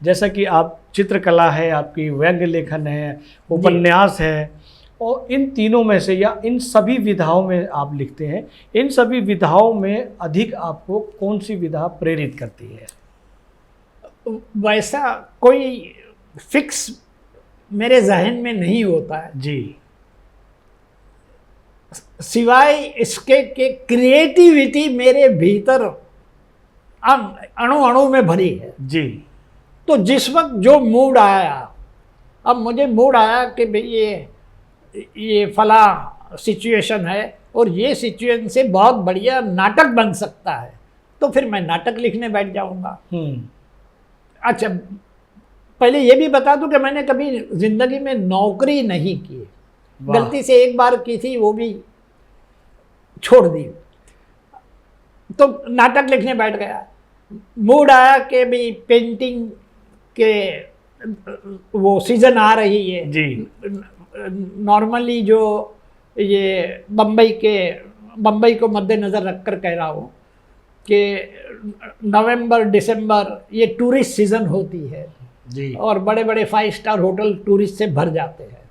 जैसा कि आप चित्रकला है, आपकी व्यंग्य लेखन है, उपन्यास है, और इन तीनों में से या इन सभी विधाओं में आप लिखते हैं, इन सभी विधाओं में अधिक आपको कौन सी विधा प्रेरित करती है? वैसा कोई फिक्स मेरे जहन में नहीं होता है जी। सिवाय इसके कि क्रिएटिविटी मेरे भीतर अणु अणु में भरी है जी। तो जिस वक्त जो मूड आया, अब मुझे मूड आया कि भाई ये फला सिचुएशन है और ये सिचुएशन से बहुत बढ़िया नाटक बन सकता है, तो फिर मैं नाटक लिखने बैठ जाऊंगा। अच्छा, पहले ये भी बता दूं कि मैंने कभी जिंदगी में नौकरी नहीं की, गलती से एक बार की थी, वो भी छोड़ दी। तो नाटक लिखने बैठ गया, मूड आया कि भाई पेंटिंग के वो सीजन आ रही है जी। नॉर्मली जो ये बम्बई को मद्देनज़र रखकर कह रहा हूँ कि नवंबर दिसंबर ये टूरिस्ट सीज़न होती है जी। और बड़े बड़े 5 स्टार होटल टूरिस्ट से भर जाते हैं।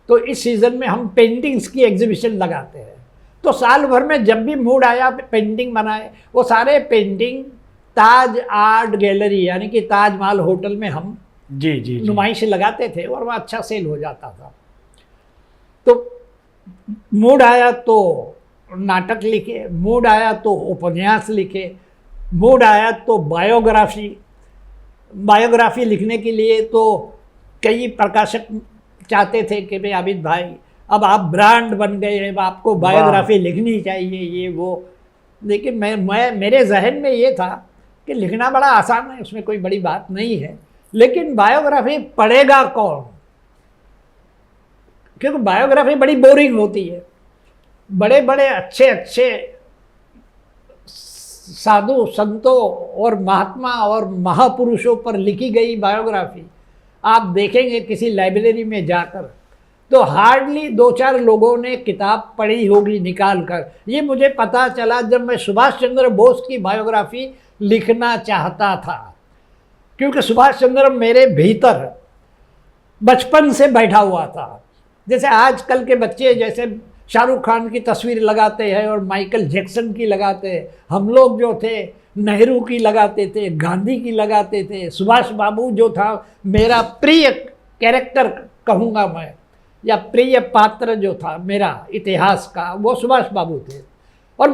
तो इस सीज़न में हम पेंटिंग्स की एग्जीबिशन लगाते हैं। तो साल भर में जब भी मूड आया पेंटिंग बनाए, वो सारे पेंटिंग ताज आर्ट गैलरी यानी कि ताजमहल होटल में हम जी नुमाइश लगाते थे और वहाँ अच्छा सेल हो जाता था। तो मूड आया तो नाटक लिखे, मूड आया तो उपन्यास लिखे, मूड आया तो बायोग्राफी लिखने के लिए तो कई प्रकाशक चाहते थे कि भाई आबिद भाई अब आप ब्रांड बन गए हैं, आपको बायोग्राफी लिखनी चाहिए, ये वो। लेकिन मेरे जहन में ये था कि लिखना बड़ा आसान है, उसमें कोई बड़ी बात नहीं है, लेकिन बायोग्राफी पढ़ेगा कौन? क्योंकि बायोग्राफी बड़ी बोरिंग होती है। बड़े बड़े अच्छे साधु संतों और महात्मा और महापुरुषों पर लिखी गई बायोग्राफी आप देखेंगे किसी लाइब्रेरी में जाकर तो हार्डली 2-4 लोगों ने किताब पढ़ी होगी निकाल कर। ये मुझे पता चला जब मैं सुभाष चंद्र बोस की बायोग्राफी लिखना चाहता था, क्योंकि सुभाष चंद्र मेरे भीतर बचपन से बैठा हुआ था। जैसे आजकल के बच्चे जैसे शाहरुख खान की तस्वीर लगाते हैं और माइकल जैक्सन की लगाते हैं, हम लोग जो थे नेहरू की लगाते थे, गांधी की लगाते थे। सुभाष बाबू जो था मेरा प्रिय कैरेक्टर कहूँगा मैं, या प्रिय पात्र जो था मेरा इतिहास का, वो सुभाष बाबू थे। और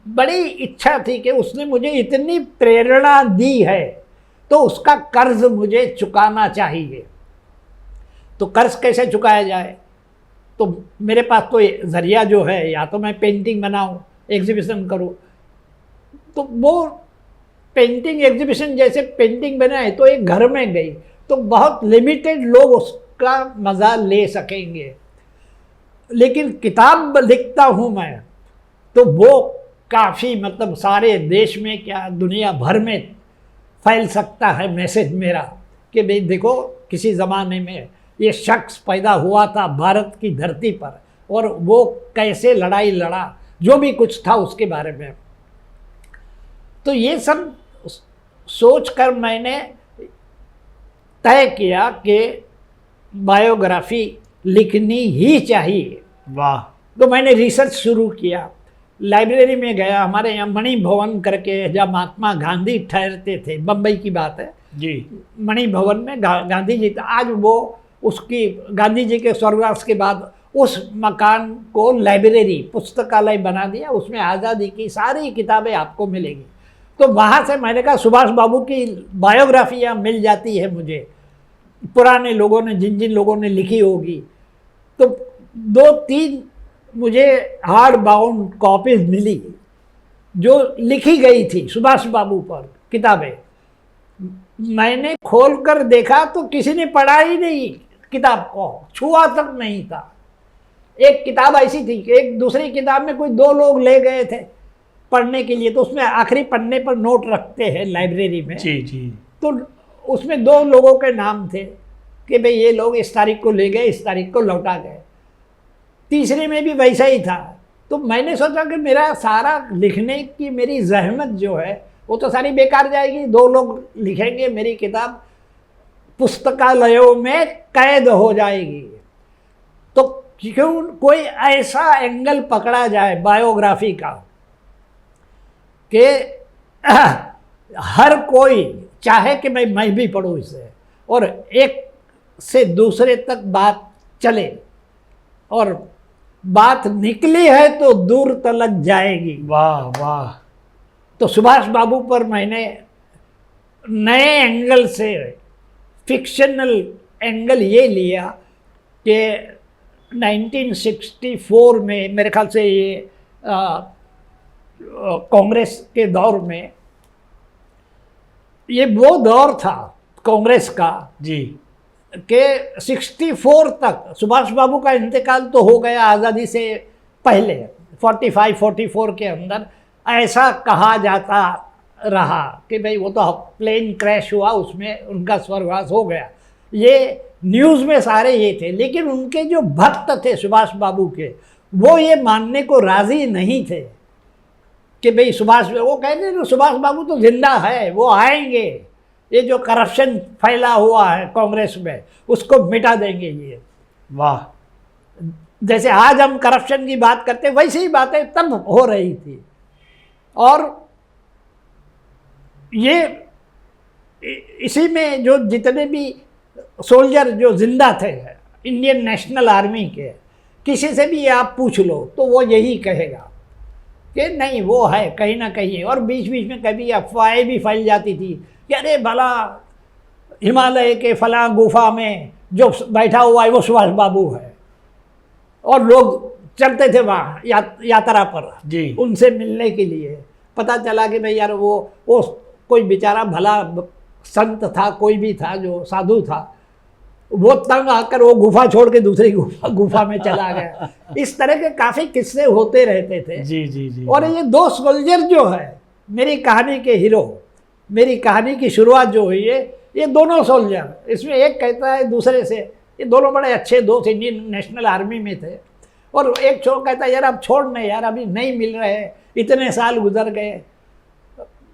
बड़ी इच्छा थी कि उसने मुझे इतनी प्रेरणा दी है तो उसका कर्ज मुझे चुकाना चाहिए। तो कर्ज कैसे चुकाया जाए? तो मेरे पास तो ज़रिया जो है, या तो मैं पेंटिंग बनाऊं, एग्जीबिशन करूं। तो वो पेंटिंग एग्जीबिशन जैसे पेंटिंग बनाए तो एक घर में गई तो बहुत लिमिटेड लोग उसका मज़ा ले सकेंगे। लेकिन किताब लिखता हूं मैं तो वो काफ़ी मतलब सारे देश में क्या दुनिया भर में फैल सकता है मैसेज मेरा कि भाई देखो किसी ज़माने में ये शख्स पैदा हुआ था भारत की धरती पर और वो कैसे लड़ाई लड़ा, जो भी कुछ था उसके बारे में। तो ये सब सोच कर मैंने तय किया कि बायोग्राफी लिखनी ही चाहिए। वाह। तो मैंने रिसर्च शुरू किया, लाइब्रेरी में गया, हमारे यहाँ मणि भवन करके जहाँ महात्मा गांधी ठहरते थे, बम्बई की बात है जी, मणि भवन में गांधी जी, आज वो उसकी गांधी जी के स्वर्गवास के बाद उस मकान को लाइब्रेरी पुस्तकालय बना दिया, उसमें आज़ादी की सारी किताबें आपको मिलेगी। तो वहाँ से मैंने कहा सुभाष बाबू की बायोग्राफियाँ मिल जाती है मुझे, पुराने लोगों ने जिन लोगों ने लिखी होगी। तो 2-3 मुझे हार्ड बाउंड कॉपीज मिली जो लिखी गई थी सुभाष बाबू पर किताबें। मैंने खोलकर देखा तो किसी ने पढ़ा ही नहीं, किताब को छुआ तक नहीं था। एक किताब ऐसी थी कि एक दूसरी किताब में कोई 2 लोग ले गए थे पढ़ने के लिए, तो उसमें आखिरी पन्ने पर नोट रखते हैं लाइब्रेरी में। जी। तो उसमें 2 लोगों के नाम थे कि भाई ये लोग इस तारीख को ले गए, इस तारीख को लौटा गए। तीसरे में भी वैसा ही था। तो मैंने सोचा कि मेरा सारा लिखने की मेरी जहमत जो है वो तो सारी बेकार जाएगी, 2 लोग लिखेंगे मेरी किताब पुस्तकालयों में कैद हो जाएगी। तो क्यों कोई ऐसा एंगल पकड़ा जाए बायोग्राफी का कि हर कोई चाहे कि मैं भी पढ़ूँ इसे, और एक से दूसरे तक बात चले, और बात निकली है तो दूर तलक जाएगी। वाह वाह। तो सुभाष बाबू पर मैंने नए एंगल से, फिक्शनल एंगल ये लिया कि 1964 में मेरे ख्याल से ये कांग्रेस के दौर में, ये वो दौर था कांग्रेस का जी कि 64 तक, सुभाष बाबू का इंतकाल तो हो गया आज़ादी से पहले 45-44 के अंदर, ऐसा कहा जाता रहा कि भाई वो तो प्लेन क्रैश हुआ, उसमें उनका स्वर्गवास हो गया। ये न्यूज़ में सारे ये थे, लेकिन उनके जो भक्त थे सुभाष बाबू के, वो ये मानने को राज़ी नहीं थे कि भाई वो कहते थे सुभाष बाबू तो जिंदा है, वो आएंगे, ये जो करप्शन फैला हुआ है कांग्रेस में उसको मिटा देंगे ये। वाह। जैसे आज हम करप्शन की बात करते वैसे ही बातें तब हो रही थी। और ये इसी में जो जितने भी सोल्जर जो जिंदा थे इंडियन नेशनल आर्मी के, किसी से भी आप पूछ लो तो वो यही कहेगा कि नहीं वो है कहीं ना कहीं। और बीच बीच में कभी अफवाहें भी फैल जाती थी कि अरे भला हिमालय के फला गुफा में जो बैठा हुआ है वो सुभाष बाबू है, और लोग चलते थे वहाँ यात्रा पर जी उनसे मिलने के लिए। पता चला कि भाई यार वो कोई बेचारा भला संत था, कोई भी था जो साधु था, वो तंग आकर वो गुफा छोड़ के दूसरी गुफा में चला गया। इस तरह के काफ़ी किस्से होते रहते थे। जी जी जी। और ये दो सोल्जर जो है मेरी कहानी के हीरो, मेरी कहानी की शुरुआत जो हुई है, ये दोनों सोल्जर, इसमें एक कहता है दूसरे से, ये दोनों बड़े अच्छे दोस्त इंडियन नेशनल आर्मी में थे, और एक कहता है यार अब छोड़ नहीं यार, अभी नहीं मिल रहे, इतने साल गुजर गए।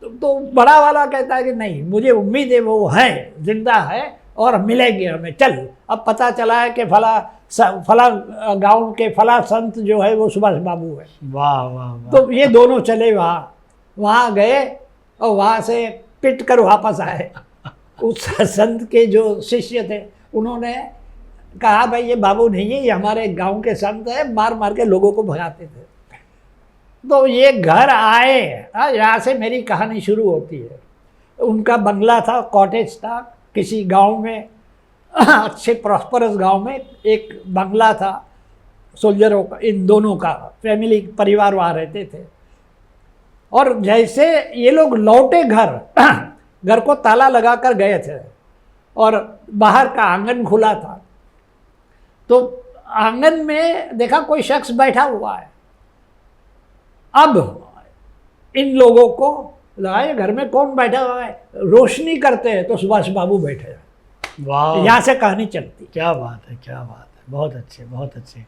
तो बड़ा वाला कहता है कि नहीं, मुझे उम्मीद है वो है, जिंदा है और मिलेंगे हमें, चल। अब पता चला है कि फला गांव के फला संत जो है वो सुभाष बाबू है। वाह वाह वाह। तो ये दोनों चले वहाँ गए और वहाँ से पिट कर वापस आए। उस संत के जो शिष्य थे उन्होंने कहा भाई ये बाबू नहीं है, ये हमारे गांव के संत है, मार मार के लोगों को भगाते थे। तो ये घर आए, यहाँ से मेरी कहानी शुरू होती है। उनका बंगला था, कॉटेज था किसी गांव में, अच्छे प्रॉस्परस गांव में एक बंगला था सोल्जरों का, इन दोनों का फैमिली परिवार वहाँ रहते थे। और जैसे ये लोग लौटे घर को ताला लगा कर गए थे और बाहर का आंगन खुला था, तो आंगन में देखा कोई शख्स बैठा हुआ है। अब इन लोगों को लगा ये घर में कौन बैठा हुआ है, रोशनी करते हैं तो सुभाष बाबू बैठे हैं। वाह, यहाँ से कहानी चलती। क्या बात है, क्या बात है, बहुत अच्छे बहुत अच्छे।